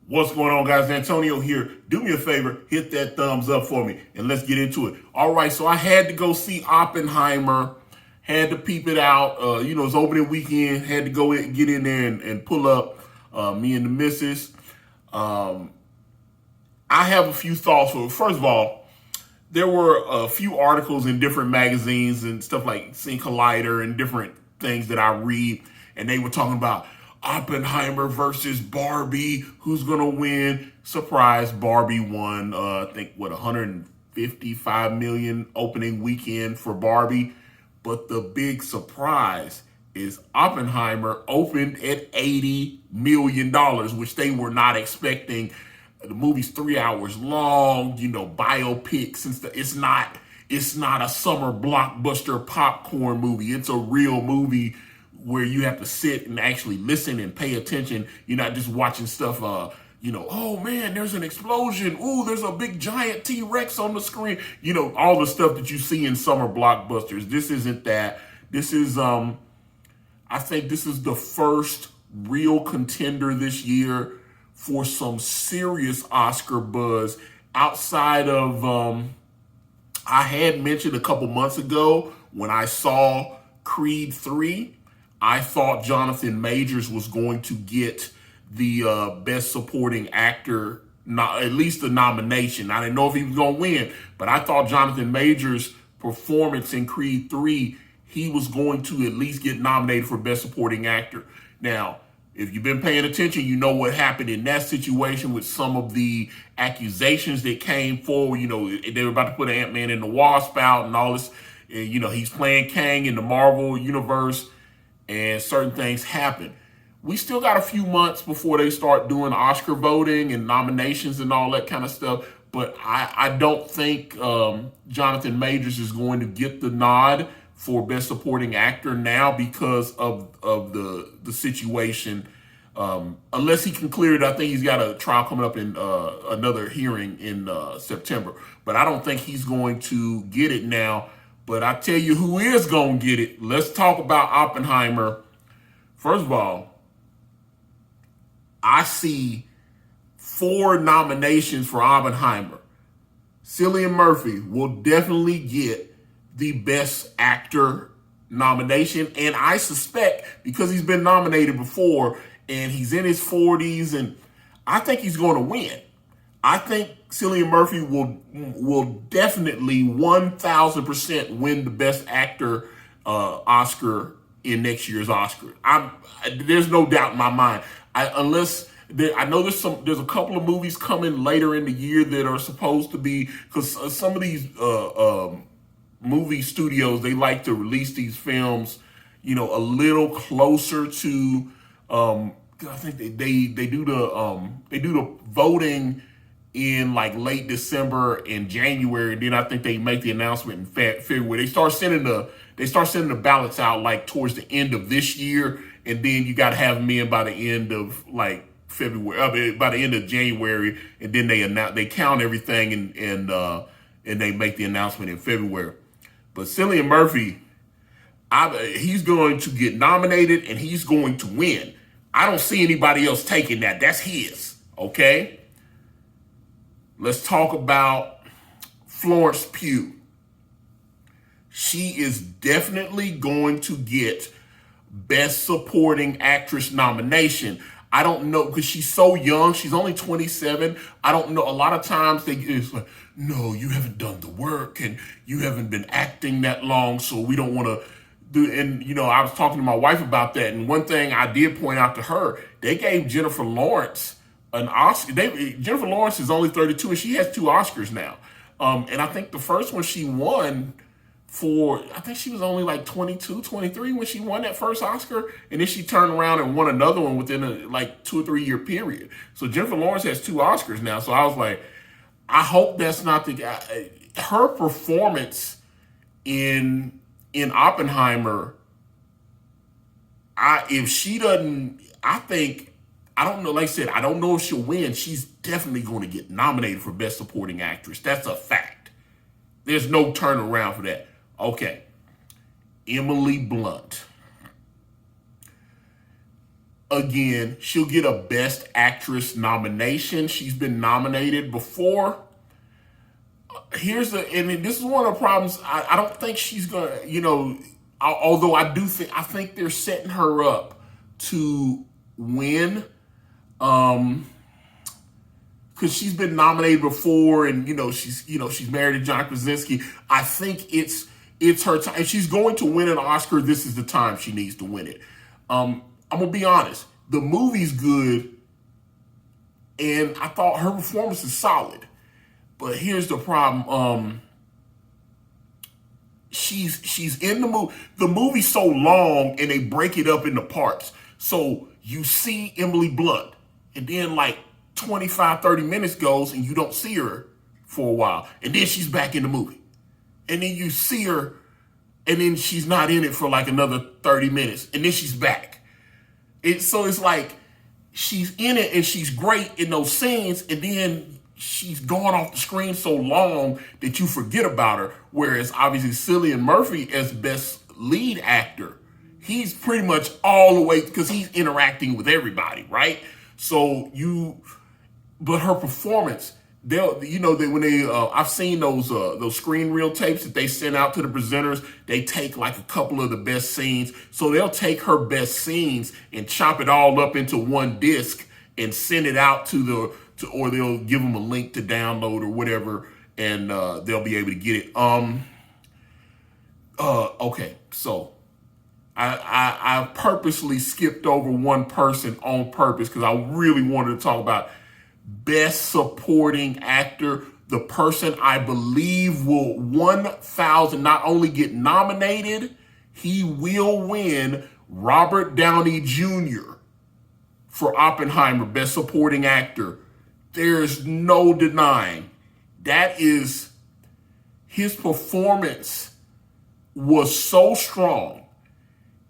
What's going on, guys? Antonio here. Do me a favor, hit that thumbs up for me, and let's get into it. All right, so I had to go see Oppenheimer. Had to peep it out. It's opening weekend. Had to go get in there and pull up. Me and the missus. I have a few thoughts. First of all, there were a few articles in different magazines and stuff like Sync Collider and different things that I read, and they were talking about Oppenheimer versus Barbie. Who's gonna win? Surprise! Barbie won. I think 155 million opening weekend for Barbie. But the big surprise is Oppenheimer opened at $80 million, which they were not expecting. The movie's 3 hours long, biopics and stuff. It's not a summer blockbuster popcorn movie. It's a real movie where you have to sit and actually listen and pay attention. You're not just watching stuff, oh man, there's an explosion. Ooh, there's a big giant T-Rex on the screen. All the stuff that you see in summer blockbusters. This isn't that. This is, I think this is the first real contender this year for some serious Oscar buzz outside of, I had mentioned a couple months ago when I saw Creed 3, I thought Jonathan Majors was going to get the Best Supporting Actor, at least the nomination. I didn't know if he was going to win, but I thought Jonathan Majors' performance in Creed 3, he was going to at least get nominated for Best Supporting Actor. Now, if you've been paying attention, you know what happened in that situation with some of the accusations that came forward. They were about to put Ant-Man in the Wasp out and all this. And, he's playing Kang in the Marvel universe, and certain things happen. We still got a few months before they start doing Oscar voting and nominations and all that kind of stuff. But I don't think Jonathan Majors is going to get the nod for Best Supporting Actor now because of the situation. Unless he can clear it, I think he's got a trial coming up in another hearing in September. But I don't think he's going to get it now. But I tell you who is going to get it. Let's talk about Oppenheimer. First of all, I see 4 nominations for Oppenheimer. Cillian Murphy will definitely get the Best Actor nomination. And I suspect, because he's been nominated before and he's in his 40s, and I think he's going to win. I think Cillian Murphy will definitely 1,000% win the Best Actor Oscar in next year's Oscar. There's no doubt in my mind. I know there's a couple of movies coming later in the year that are supposed to be, because some of these movie studios, they like to release these films, a little closer to. I think they do the voting in like late December and January. And then I think they make the announcement in February. They start sending the ballots out like towards the end of this year, and then you got to have them in by the end of like February, by the end of January, and then they count everything and they make the announcement in February. But Cillian Murphy, he's going to get nominated and he's going to win. I don't see anybody else taking that. That's his. Okay. Let's talk about Florence Pugh. She is definitely going to get Best Supporting Actress nomination. I don't know, because she's so young. She's only 27. I don't know. A lot of times it's like, no, you haven't done the work and you haven't been acting that long, so we don't want to do. And, I was talking to my wife about that. And one thing I did point out to her, they gave Jennifer Lawrence an Oscar. Jennifer Lawrence is only 32 and she has 2 Oscars now. And I think the first one she won I think she was only like 22, 23 when she won that first Oscar. And then she turned around and won another one within a 2 or 3 year period. So Jennifer Lawrence has 2 Oscars now. So I was like, I hope that's not her performance in Oppenheimer. If she doesn't, I don't know. Like I said, I don't know if she'll win. She's definitely going to get nominated for Best Supporting Actress. That's a fact. There's no turnaround for that. Okay. Emily Blunt. again, she'll get a Best Actress nomination. She's been nominated before. And this is one of the problems. I don't think she's gonna, although I think they're setting her up to win, because she's been nominated before, and she's married to John Krasinski. I think it's her time. If she's going to win an Oscar, this is the time she needs to win it. I'm gonna be honest. The movie's good, and I thought her performance is solid. But here's the problem. She's in the movie. The movie's so long, and they break it up into parts. So you see Emily Blunt, and then like 25, 30 minutes goes, and you don't see her for a while. And then she's back in the movie. And then you see her, and then she's not in it for like another 30 minutes. And then she's back. So it's like she's in it, and she's great in those scenes, and then she's gone off the screen so long that you forget about her. Whereas obviously Cillian Murphy as Best Lead Actor, he's pretty much all the way, because he's interacting with everybody, right? But her performance, I've seen those screen reel tapes that they send out to the presenters. They take like a couple of the best scenes. So they'll take her best scenes and chop it all up into one disc and send it out or they'll give them a link to download or whatever, and they'll be able to get it. Okay, so I purposely skipped over one person on purpose because I really wanted to talk about Best Supporting Actor. The person I believe will 1,000 not only get nominated, he will win, Robert Downey Jr. for Oppenheimer, Best Supporting Actor. There's no denying that is, his performance was so strong.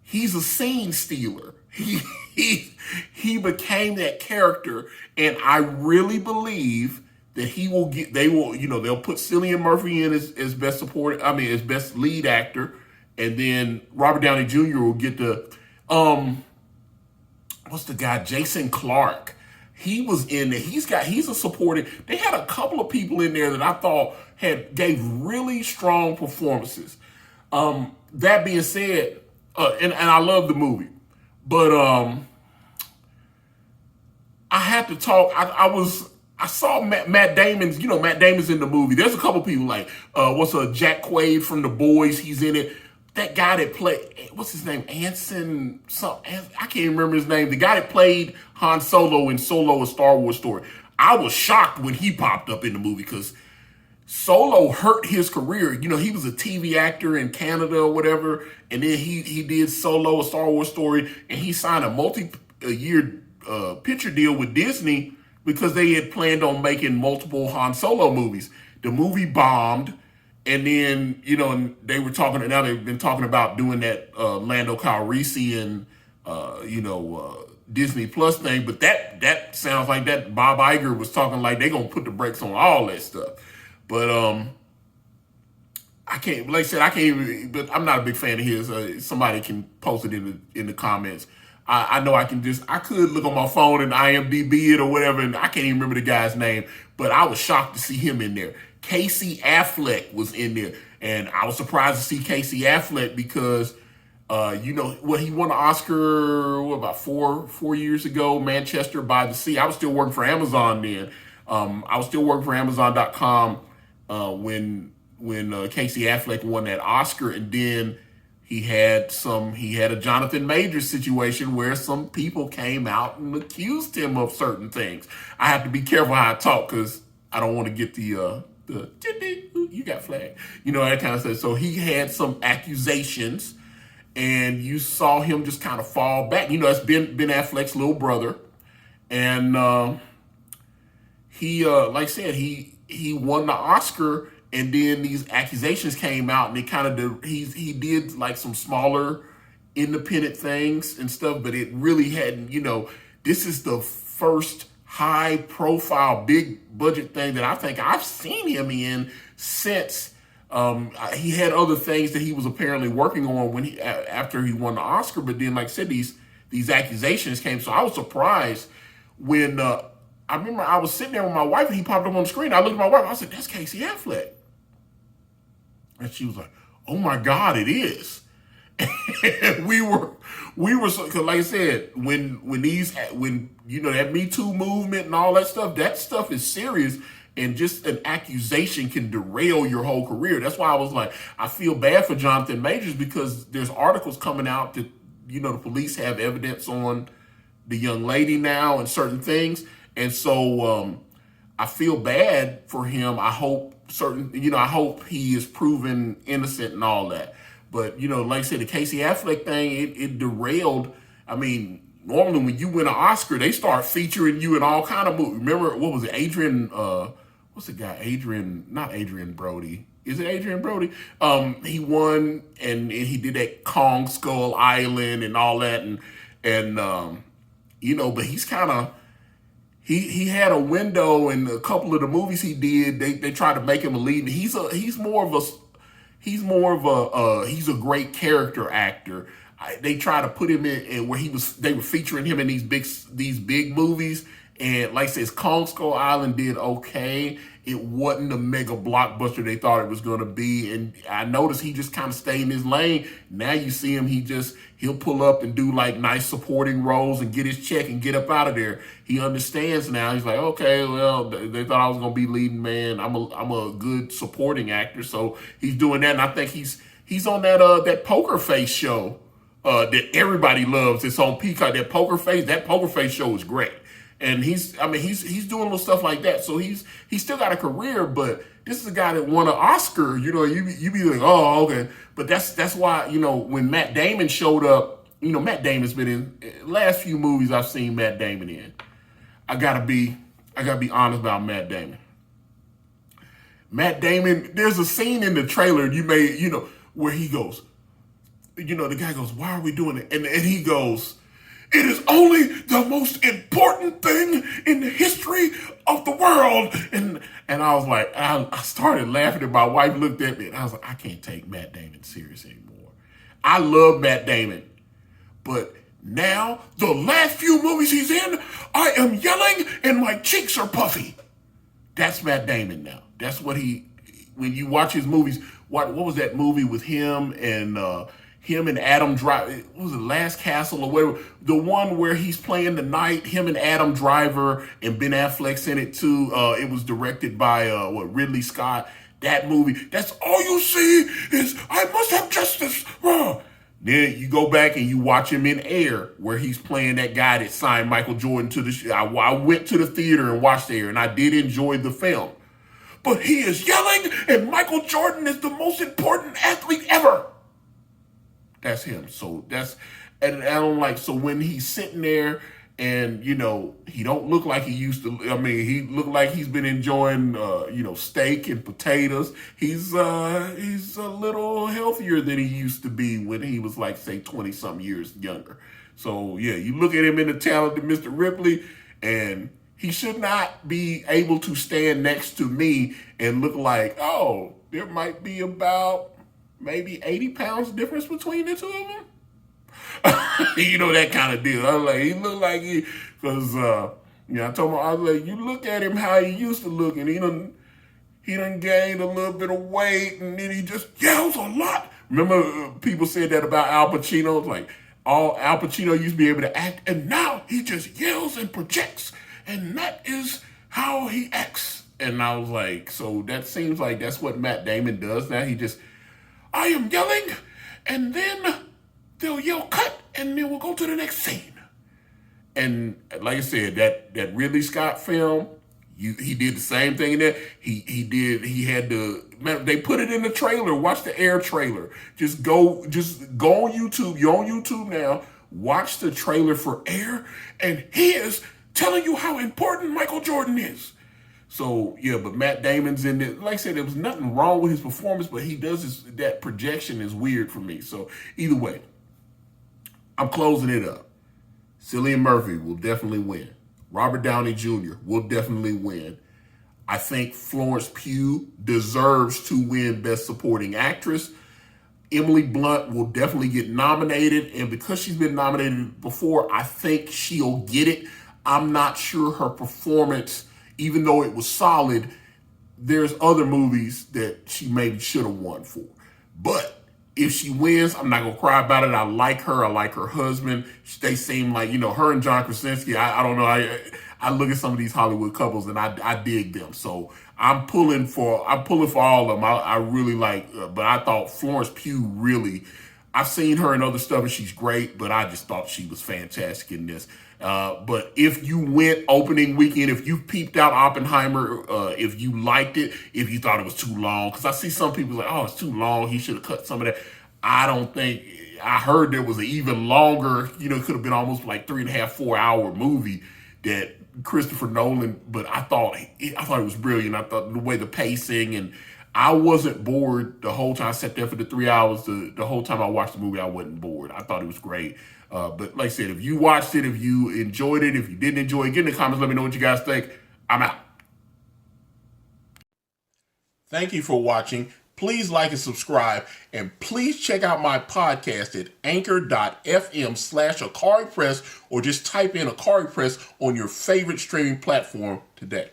He's a scene stealer. He became that character, and I really believe that they'll put Cillian Murphy in as best lead actor, and then Robert Downey Jr. will get what's the guy, Jason Clarke. He was in there. He's a supporting. They had a couple of people in there that I thought gave really strong performances. That being said, and I love the movie, but I had to talk. I saw Matt Damon's. Matt Damon's in the movie. There's a couple people like Jack Quaid from The Boys. He's in it. That guy that played, what's his name? Anson, I can't remember his name. The guy that played Han Solo in Solo: A Star Wars Story. I was shocked when he popped up in the movie because Solo hurt his career. He was a TV actor in Canada or whatever, and then he did Solo: A Star Wars Story, and he signed a multi-year picture deal with Disney because they had planned on making multiple Han Solo movies. The movie bombed. And then, they were talking, and now they've been talking about doing that Lando Calrissian, Disney Plus thing. But that sounds like that Bob Iger was talking like they're going to put the brakes on all that stuff. But I can't, like I said, I can't even, but I'm not a big fan of his. Somebody can post it in the comments. I know I could look on my phone and IMDb it or whatever, and I can't even remember the guy's name. But I was shocked to see him in there. Casey Affleck was in there, and I was surprised to see Casey Affleck because, he won an Oscar about four years ago, Manchester by the Sea. I was still working for Amazon then. I was still working for Amazon.com when Casey Affleck won that Oscar, and then he had a Jonathan Majors situation where some people came out and accused him of certain things. I have to be careful how I talk because I don't want to get the you got flagged, that kind of stuff. So he had some accusations, and you saw him just kind of fall back. That's Ben Affleck's little brother, and he, like I said, he won the Oscar, and then these accusations came out, and it kind of he did like some smaller independent things and stuff, but it really hadn't. This is the first high profile, big budget thing that I think I've seen him in since he had other things that he was apparently working on after he won the Oscar. But then, like I said, these these accusations came. So I was surprised when I remember I was sitting there with my wife and he popped up on the screen. I looked at my wife. I said, "That's Casey Affleck," and she was like, "Oh my God, it is." And we were so, cause like I said, when you know that Me Too movement and all that stuff is serious, and just an accusation can derail your whole career. That's why I was like, I feel bad for Jonathan Majors, because there's articles coming out that, you know, the police have evidence on the young lady now and certain things, and so I feel bad for him. I hope I hope he is proven innocent and all that. But, you know, like I said, the Casey Affleck thing, it derailed. I mean, normally when you win an Oscar, they start featuring you in all kind of movies. Remember, what was it? What's the guy? Not Adrian Brody. Is it Adrian Brody? He won, and he did that Kong Skull Island and all that. And you know, but he's kind of, he had a window in a couple of the movies he did. They tried to make him a lead. He's a great character actor. They try to put him in where they were featuring him in these big movies. And like I said, Kong Skull Island did okay. It wasn't a mega blockbuster they thought it was going to be. And I noticed he just kind of stayed in his lane. Now you see him, he'll pull up and do like nice supporting roles and get his check and get up out of there. He understands now. He's like, okay, well, they thought I was going to be leading man. I'm a good supporting actor. So he's doing that. And I think he's on that Poker Face show that everybody loves. It's on Peacock, that Poker Face show is great. And he's doing little stuff like that. So he's still got a career, but this is a guy that won an Oscar. You know, you be like, oh, okay. But that's why, you know, when Matt Damon showed up, you know, Matt Damon's been in last few movies I've seen Matt Damon in. I gotta be honest about Matt Damon. Matt Damon, there's a scene in the trailer where he goes, you know, the guy goes, "Why are we doing it?" And he goes, "It is only the most important thing in the history of the world." And I was like, I started laughing, and my wife looked at me, and I was like, I can't take Matt Damon serious anymore. I love Matt Damon, but now the last few movies he's in, I am yelling and my cheeks are puffy. That's Matt Damon now. That's what when you watch his movies, what was that movie with him and Adam Driver? What was it, Last Castle or whatever? The one where he's playing the knight, him and Adam Driver, and Ben Affleck's in it too. It was directed by Ridley Scott. That movie, that's all you see is, I must have justice. Then you go back and you watch him in Air, where he's playing that guy that signed Michael Jordan to the. I went to the theater and watched Air, and I did enjoy the film. But he is yelling, and Michael Jordan is the most important athlete ever. That's him. So and I don't like, so when he's sitting there and, you know, he don't look like he used to. I mean, he looked like he's been enjoying, steak and potatoes. He's a little healthier than he used to be when he was like, say, 20 something years younger. So yeah, you look at him in the talented Mr. Ripley, and he should not be able to stand next to me and look like, oh, there might be about maybe 80 pounds difference between the two of them. You know, that kind of deal. I was like, he looked like because I told him, I was like, you look at him how he used to look, and he done gained a little bit of weight, and then he just yells a lot. Remember, people said that about Al Pacino. It's like, Al Pacino used to be able to act, and now he just yells and projects, and that is how he acts. And I was like, so that seems like that's what Matt Damon does now. I am yelling, and then they'll yell cut, and then we'll go to the next scene. And like I said, that Ridley Scott film, he did the same thing in there. They put it in the trailer. Watch the Air trailer. Just go on YouTube. You're on YouTube now. Watch the trailer for Air, and he is telling you how important Michael Jordan is. So, yeah, but Matt Damon's in it. Like I said, there was nothing wrong with his performance, but he does that projection is weird for me. So, either way, I'm closing it up. Cillian Murphy will definitely win. Robert Downey Jr. will definitely win. I think Florence Pugh deserves to win Best Supporting Actress. Emily Blunt will definitely get nominated, and because she's been nominated before, I think she'll get it. I'm not sure her performance, even though it was solid, there's other movies that she maybe should have won for. But if she wins, I'm not gonna cry about it. I like her. I like her husband. They seem like, her and John Krasinski. I don't know. I look at some of these Hollywood couples and I dig them. So I'm pulling for all of them. I really like. But I thought Florence Pugh really. I've seen her in other stuff and she's great, but I just thought she was fantastic in this. But if you went opening weekend, if you peeped out Oppenheimer, if you liked it, if you thought it was too long, because I see some people like, oh, it's too long, he should have cut some of that. I don't think, I heard there was an even longer, it could have been almost like 3.5, 4 hour movie that Christopher Nolan, but I thought it was brilliant. I thought the way the pacing, and I wasn't bored the whole time. I sat there for the 3 hours. The whole time I watched the movie, I wasn't bored. I thought it was great. But like I said, if you watched it, if you enjoyed it, if you didn't enjoy it, get in the comments. Let me know what you guys think. I'm out. Thank you for watching. Please like and subscribe. And please check out my podcast at anchor.fm/Ikari Press, or just type in Ikari Press on your favorite streaming platform today.